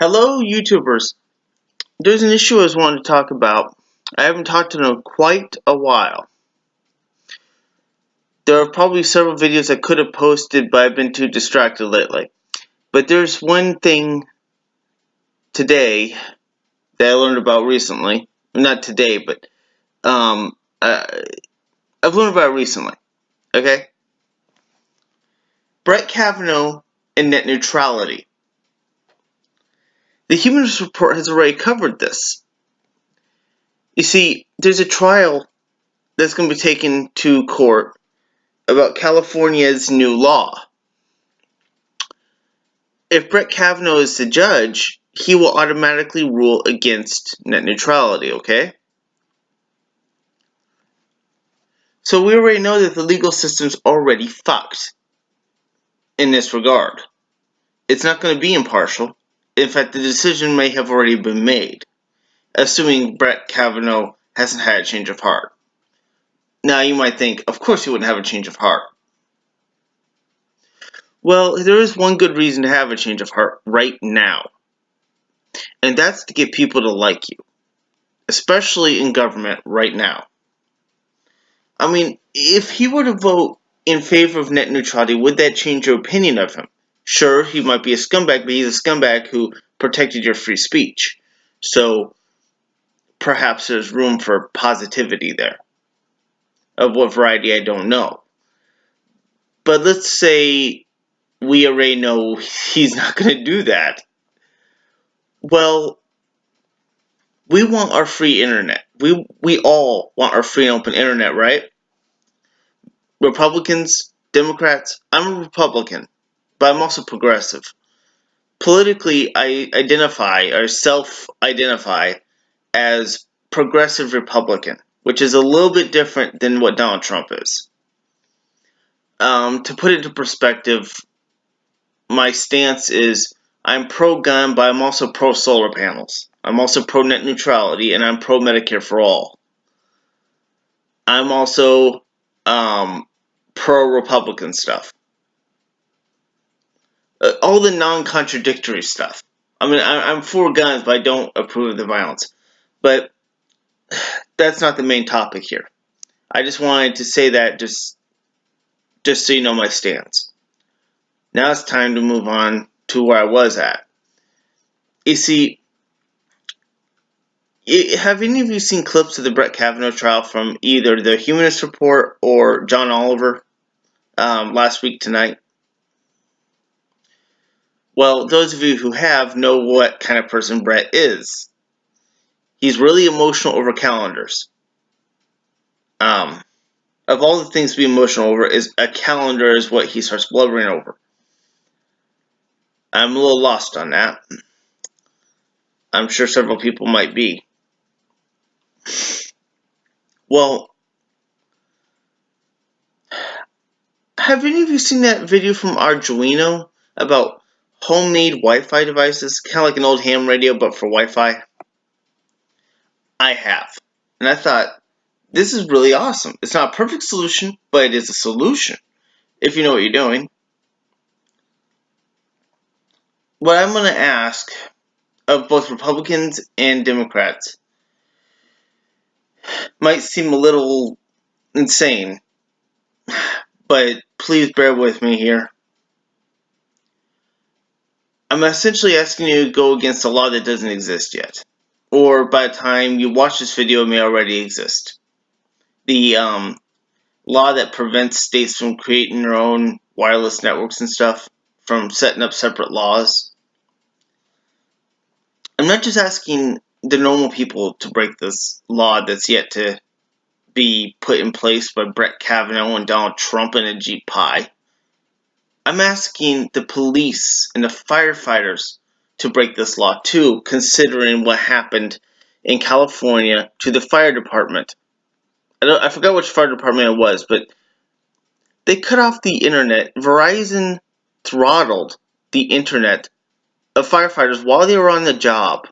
Hello, YouTubers. There's an issue I was wanting to talk about. I haven't talked in quite a while. There are probably several videos I could have posted, but I've been too distracted lately. But there's one thing today that I learned about recently. Not today, but I've learned about it recently. Okay? Bret Kavanaugh and net neutrality. The Human Rights Report has already covered this. You see, there's a trial that's going to be taken to court about California's new law. If Bret Kavanaugh is the judge, he will automatically rule against net neutrality, okay? So we already know that the legal system's already fucked in this regard. It's not going to be impartial. In fact, the decision may have already been made, assuming Bret Kavanaugh hasn't had a change of heart. Now you might think, of course he wouldn't have a change of heart. Well, there is one good reason to have a change of heart right now. And that's to get people to like you. Especially in government right now. I mean, if he were to vote in favor of net neutrality, would that change your opinion of him? Sure, he might be a scumbag, but he's a scumbag who protected your free speech. So, perhaps there's room for positivity there. Of what variety, I don't know. But let's say we already know he's not going to do that. Well, we want our free internet. We all want our free and open internet, right? Republicans, Democrats. I'm a Republican, but I'm also progressive. Politically, I identify or self-identify as progressive Republican, which is a little bit different than what Donald Trump is. To put it into perspective, my stance is I'm pro-gun, but I'm also pro-solar panels. I'm also pro-net neutrality, and I'm pro-Medicare for all. I'm also pro-Republican stuff. All the non-contradictory stuff. I mean, I'm for guns, but I don't approve of the violence. But that's not the main topic here. I just wanted to say that just so you know my stance. Now it's time to move on to where I was at. You see, have any of you seen clips of the Bret Kavanaugh trial from either the Human Rights Report or John Oliver last week tonight? Well, those of you who have know what kind of person Bret is. He's really emotional over calendars. Of all the things to be emotional over, is a calendar is what he starts blubbering over. I'm a little lost on that. I'm sure several people might be. Well, have any of you seen that video from Arduino about homemade Wi-Fi devices? Kind of like an old ham radio, but for Wi-Fi? I have. And I thought, this is really awesome. It's not a perfect solution, but it is a solution, if you know what you're doing. What I'm going to ask of both Republicans and Democrats might seem a little insane, but please bear with me here. I'm essentially asking you to go against a law that doesn't exist yet. Or by the time you watch this video, it may already exist. The law that prevents states from creating their own wireless networks and stuff, from setting up separate laws. I'm not just asking the normal people to break this law that's yet to be put in place by Bret Kavanaugh and Donald Trump in a Jeep pie. I'm asking the police and the firefighters to break this law too, considering what happened in California to the fire department. I forgot which fire department it was, but they cut off the internet. Verizon throttled the internet of firefighters while they were on the job.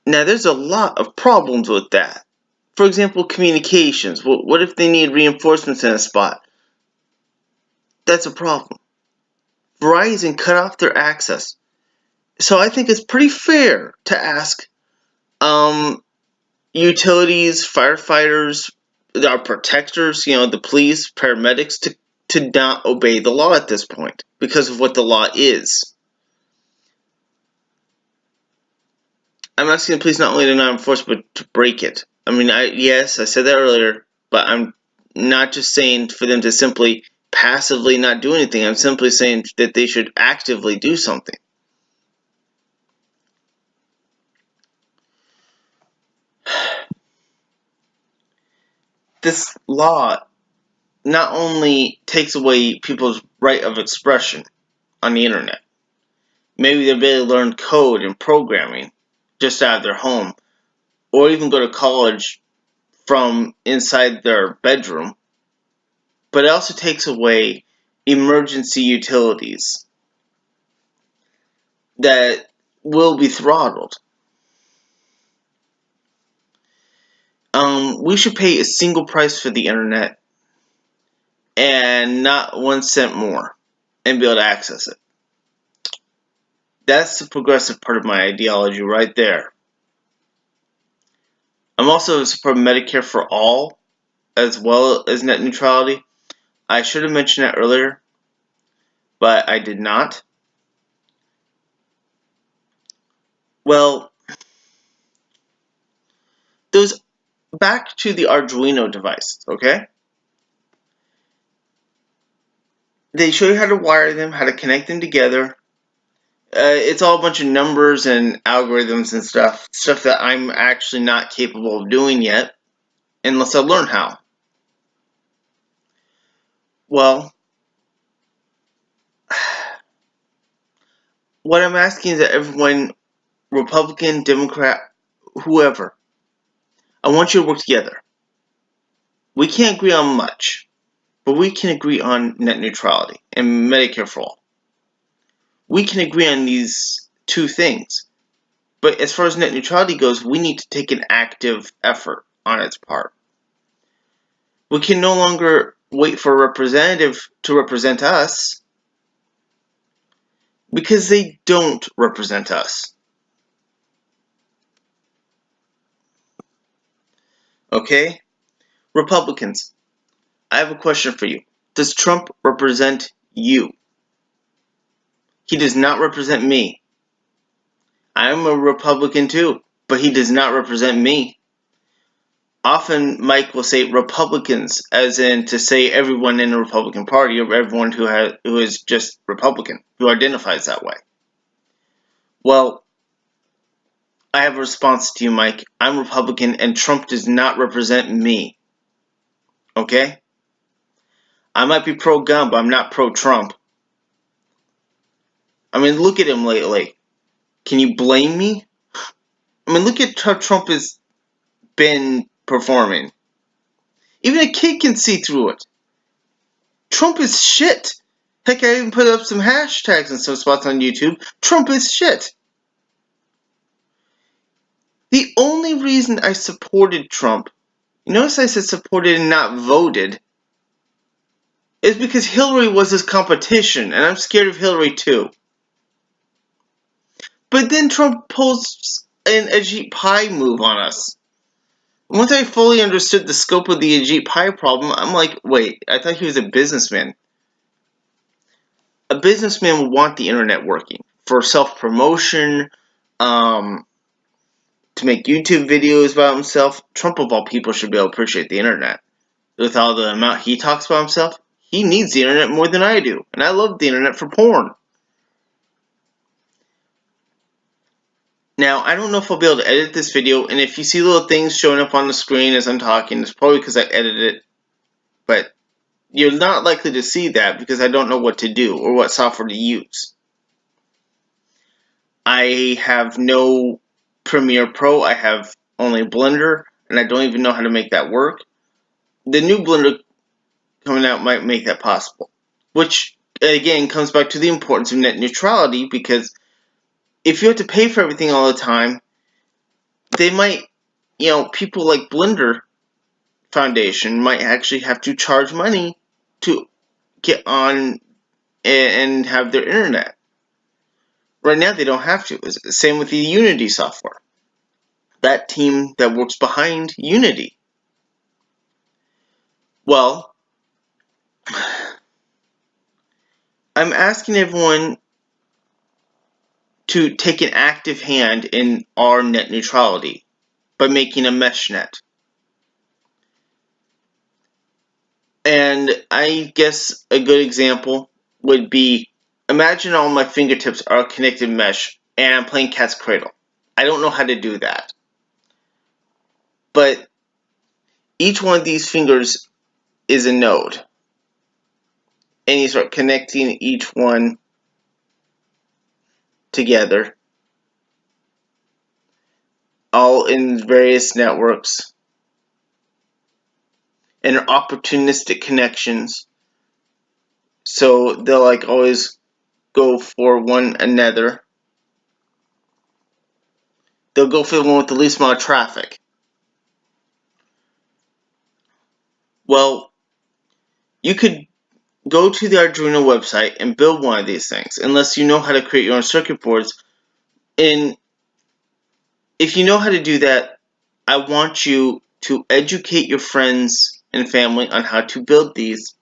Now, there's a lot of problems with that. For example, communications. What if they need reinforcements in a spot? That's a problem. Verizon cut off their access. So I think it's pretty fair to ask utilities, firefighters, our protectors, the police, paramedics, to not obey the law at this point because of what the law is. I'm asking the police not only to not enforce, but to break it. I mean, yes, I said that earlier, but I'm not just saying for them to simply passively not do anything. I'm simply saying that they should actively do something. This law not only takes away people's right of expression on the internet, maybe the ability to learn code and programming just out of their home, or even go to college from inside their bedroom, but it also takes away emergency utilities that will be throttled. We should pay a single price for the internet and not 1 cent more and be able to access it. That's the progressive part of my ideology right there. I'm also for Medicare for all as well as net neutrality. I should have mentioned that earlier, but I did not. Well, those back to the Arduino device, okay? They show you how to wire them, how to connect them together. It's all a bunch of numbers and algorithms and stuff that I'm actually not capable of doing yet, unless I learn how. Well, what I'm asking is that everyone, Republican, Democrat, whoever, I want you to work together. We can't agree on much, but we can agree on net neutrality and Medicare for all. We can agree on these two things. But as far as net neutrality goes, we need to take an active effort on its part. We can no longer wait for a representative to represent us because they don't represent us. Okay? Republicans, I have a question for you. Does Trump represent you? He does not represent me. I'm a Republican too, but he does not represent me. Often Mike will say Republicans, as in to say everyone in the Republican Party or everyone who is just Republican, who identifies that way. Well, I have a response to you, Mike. I'm Republican and Trump does not represent me. Okay? I might be pro-gun, but I'm not pro-Trump. I mean, look at him lately. Can you blame me? I mean, look at how Trump has been performing. Even a kid can see through it. Trump is shit. Heck, I even put up some hashtags and some spots on YouTube. Trump is shit. The only reason I supported Trump, you notice I said supported and not voted, is because Hillary was his competition, and I'm scared of Hillary too. But then Trump pulls an Ajit Pai move on us. Once I fully understood the scope of the Ajit Pai problem, I'm like, wait, I thought he was a businessman. A businessman would want the internet working for self-promotion, to make YouTube videos about himself. Trump, of all people, should be able to appreciate the internet. With all the amount he talks about himself, he needs the internet more than I do. And I love the internet for porn. Now, I don't know if I'll be able to edit this video, and if you see little things showing up on the screen as I'm talking, it's probably because I edited it. But you're not likely to see that because I don't know what to do or what software to use. I have no Premiere Pro, I have only Blender, and I don't even know how to make that work. The new Blender coming out might make that possible. Which, again, comes back to the importance of net neutrality, because if you have to pay for everything all the time, they might, people like Blender Foundation might actually have to charge money to get on and have their internet. Right now, they don't have to. It's the same with the Unity software. That team that works behind Unity. Well, I'm asking everyone to take an active hand in our net neutrality by making a mesh net. And I guess a good example would be, imagine all my fingertips are a connected mesh and I'm playing cat's cradle. I don't know how to do that. But each one of these fingers is a node. And you start connecting each one together, all in various networks, and are opportunistic connections. So they'll like always go for one another. They'll go for the one with the least amount of traffic. Well, you could go to the Arduino website and build one of these things, unless you know how to create your own circuit boards. And if you know how to do that, I want you to educate your friends and family on how to build these.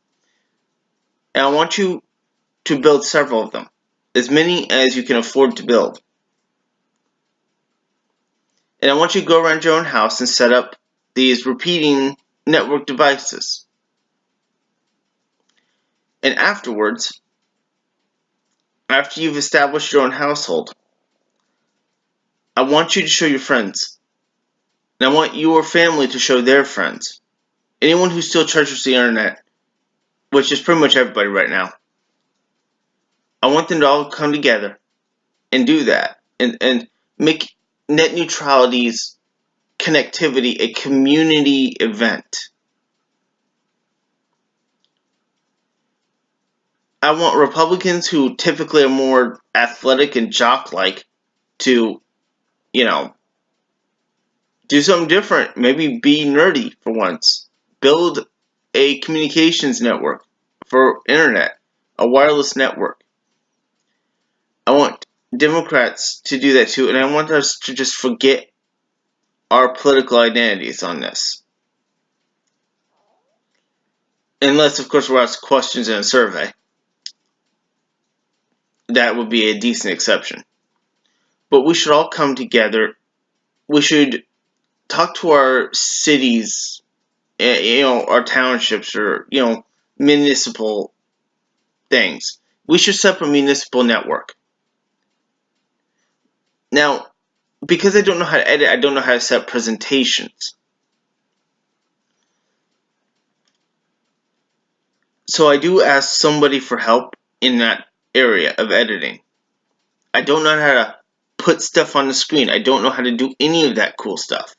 And I want you to build several of them, as many as you can afford to build. And I want you to go around your own house and set up these repeating network devices. And afterwards, after you've established your own household, I want you to show your friends. And I want your family to show their friends. Anyone who still treasures the internet, which is pretty much everybody right now, I want them to all come together and do that. And make net neutrality's connectivity a community event. I want Republicans who typically are more athletic and jock-like to, do something different. Maybe be nerdy for once. Build a communications network for internet, a wireless network. I want Democrats to do that too, and I want us to just forget our political identities on this. Unless, of course, we're asked questions in a survey. That would be a decent exception. But we should all come together. We should talk to our cities, our townships, or, municipal things. We should set up a municipal network. Now, because I don't know how to edit, I don't know how to set up presentations. So I do ask somebody for help in that area of editing. I don't know how to put stuff on the screen. I don't know how to do any of that cool stuff.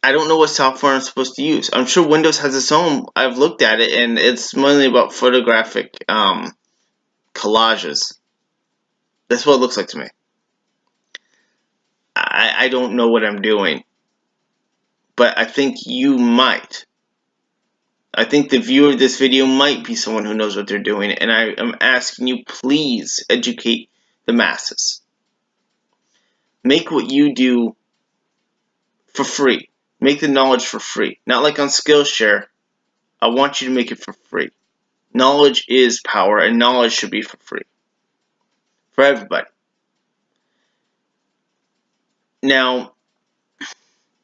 I don't know what software I'm supposed to use. I'm sure Windows has its own. I've looked at it, and it's mainly about photographic collages. That's what it looks like to me. I don't know what I'm doing, but I think you might. I think the viewer of this video might be someone who knows what they're doing, and I am asking you, please educate the masses. Make what you do for free. Make the knowledge for free. Not like on Skillshare. I want you to make it for free. Knowledge is power, and knowledge should be for free. For everybody. Now,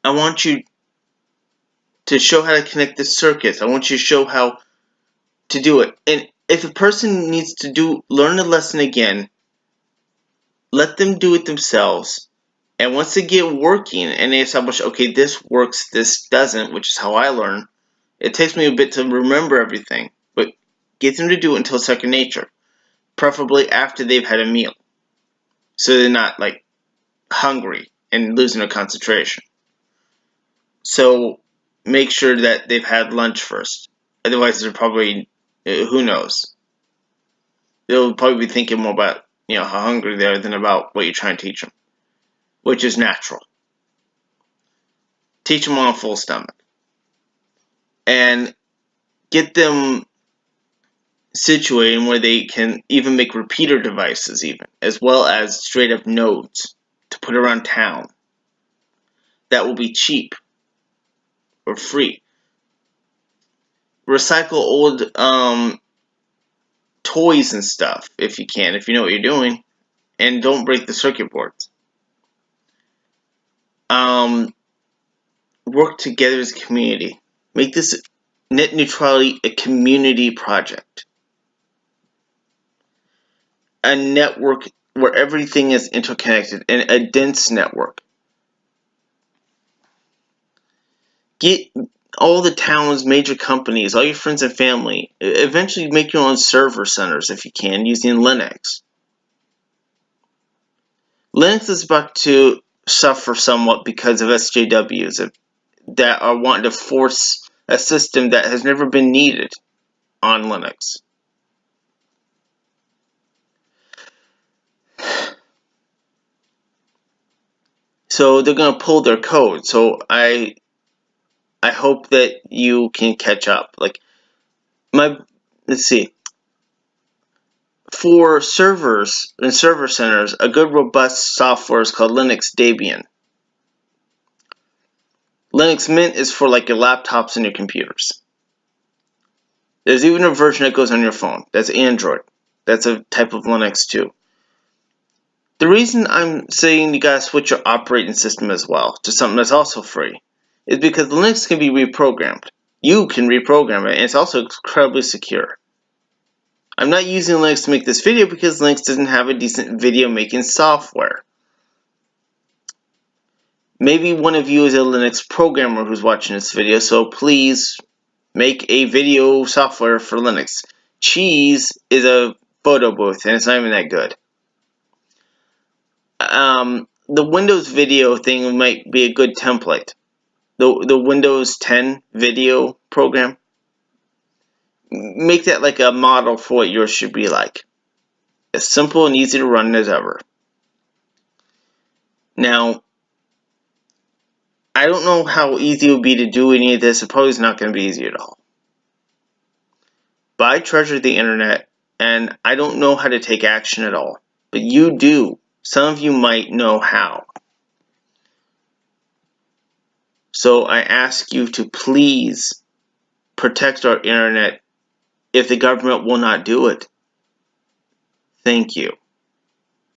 I want you to show how to connect the circuits. I want you to show how to do it. And if a person needs to learn the lesson again, let them do it themselves. And once they get working and they establish, okay, this works, this doesn't, which is how I learn. It takes me a bit to remember everything, but get them to do it until it's second nature. Preferably after they've had a meal. So they're not, like, hungry and losing their concentration. So make sure that they've had lunch first. Otherwise, they're probably, who knows? They'll probably be thinking more about, how hungry they are than about what you're trying to teach them. Which is natural. Teach them on a full stomach. And get them situated where they can even make repeater devices, even as well as straight up nodes to put around town that will be cheap or free. Recycle old toys and stuff if you can, if you know what you're doing, and don't break the circuit boards. Work together as a community. Make this net neutrality a community project. A network where everything is interconnected, and a dense network. Get all the town's major companies, all your friends and family. Eventually make your own server centers if you can, using Linux. Linux is about to suffer somewhat because of SJWs that are wanting to force a system that has never been needed on Linux. So they're going to pull their code. So I hope that you can catch up. Let's see. For servers and server centers, a good robust software is called Linux Debian. Linux Mint is for like your laptops and your computers. There's even a version that goes on your phone. That's Android. That's a type of Linux too. The reason I'm saying you gotta switch your operating system as well to something that's also free is because Linux can be reprogrammed. You can reprogram it, and it's also incredibly secure. I'm not using Linux to make this video because Linux doesn't have a decent video making software. Maybe one of you is a Linux programmer who's watching this video, so please make a video software for Linux. Cheese is a photo booth, and it's not even that good. The Windows video thing might be a good template. The Windows 10 video program. Make that like a model for what yours should be like. As simple and easy to run as ever. Now, I don't know how easy it would be to do any of this. It probably is not going to be easy at all. But I treasure the internet, and I don't know how to take action at all. But you do. Some of you might know how. So I ask you to please protect our internet if the government will not do it. Thank you.